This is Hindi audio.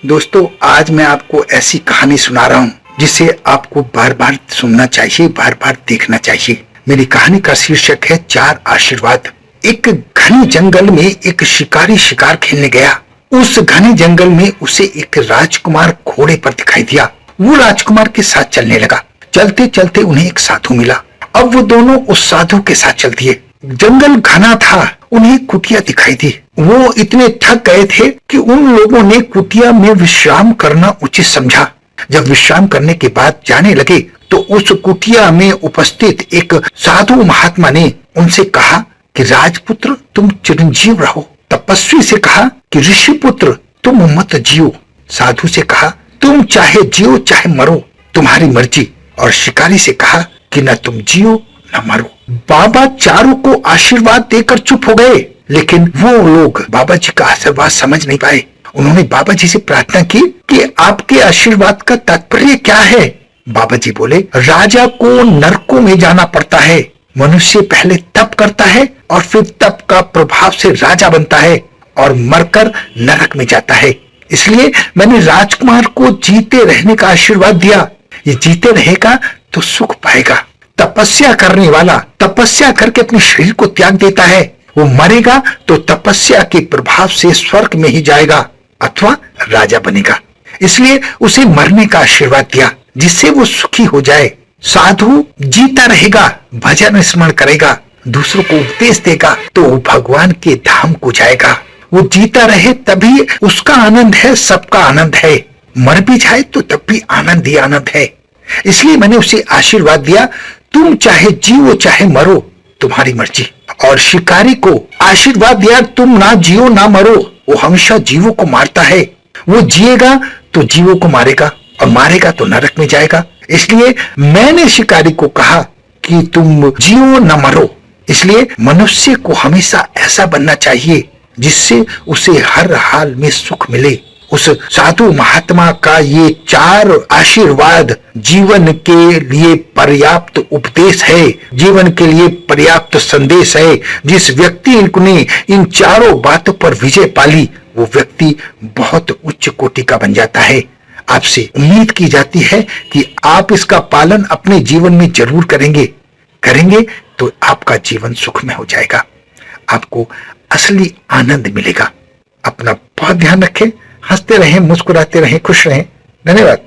दोस्तों, आज मैं आपको ऐसी कहानी सुना रहा हूँ जिसे आपको बार बार सुनना चाहिए, बार बार देखना चाहिए। मेरी कहानी का शीर्षक है 4 आशीर्वाद। एक घने जंगल में एक शिकारी शिकार खेलने गया। उस घने जंगल में उसे एक राजकुमार घोड़े पर दिखाई दिया। वो राजकुमार के साथ चलने लगा। चलते चलते उन्हें एक साधु मिला। अब वो दोनों उस साधु के साथ चल दिए। जंगल घना था, उन्हें कुटिया दिखाई दी। वो इतने थक गए थे कि उन लोगों ने कुटिया में विश्राम करना उचित समझा। जब विश्राम करने के बाद जाने लगे तो उस कुटिया में उपस्थित एक साधु महात्मा ने उनसे कहा कि राजपुत्र, तुम चिरंजीव रहो। तपस्वी से कहा कि ऋषि पुत्र, तुम मत जियो। साधु से कहा, तुम चाहे जियो चाहे मरो, तुम्हारी मर्जी। और शिकारी से कहा कि न तुम जियो न मरो। बाबा चारों को आशीर्वाद देकर चुप हो गए, लेकिन वो लोग बाबा जी का आशीर्वाद समझ नहीं पाए। उन्होंने बाबा जी से प्रार्थना की कि आपके आशीर्वाद का तात्पर्य क्या है। बाबा जी बोले, राजा को नरकों में जाना पड़ता है। मनुष्य पहले तप करता है और फिर तप का प्रभाव से राजा बनता है और मरकर नरक में जाता है। इसलिए मैंने राजकुमार को जीते रहने का आशीर्वाद दिया। ये जीते रहेगा तो सुख पाएगा। तपस्या करने वाला तपस्या करके अपने शरीर को त्याग देता है। वो मरेगा तो तपस्या के प्रभाव से स्वर्ग में ही जाएगा अथवा राजा बनेगा। इसलिए उसे मरने का आशीर्वाद दिया जिससे वो सुखी हो जाए। साधु जीता रहेगा, भजन स्मरण करेगा, दूसरों को उपदेश देगा तो वो भगवान के धाम को जाएगा। वो जीता रहे तभी उसका आनंद है, सबका आनंद है। मर भी जाए तो तब भी आनंद ही आनंद है। इसलिए मैंने उसे आशीर्वाद दिया, तुम चाहे जियो चाहे मरो, तुम्हारी मर्जी। और शिकारी को आशीर्वाद दिया, तुम ना जियो ना मरो। वो हमेशा जीवों को मारता है। वो जिएगा तो जीवों को मारेगा और मारेगा तो नरक में जाएगा। इसलिए मैंने शिकारी को कहा कि तुम जियो न मरो। इसलिए मनुष्य को हमेशा ऐसा बनना चाहिए जिससे उसे हर हाल में सुख मिले। उस साधु महात्मा का ये 4 आशीर्वाद जीवन के लिए पर्याप्त उपदेश है, जीवन के लिए पर्याप्त संदेश है। जिस व्यक्ति ने इन 4 बातों पर विजय पाली, वो व्यक्ति बहुत उच्च कोटि का बन जाता है। आपसे उम्मीद की जाती है कि आप इसका पालन अपने जीवन में जरूर करेंगे तो आपका जीवन सुख में हो जाएगा। आपको असली आनंद मिलेगा। अपना बहुत ध्यान रखें, हंसते रहें, मुस्कुराते रहें, खुश रहें। धन्यवाद।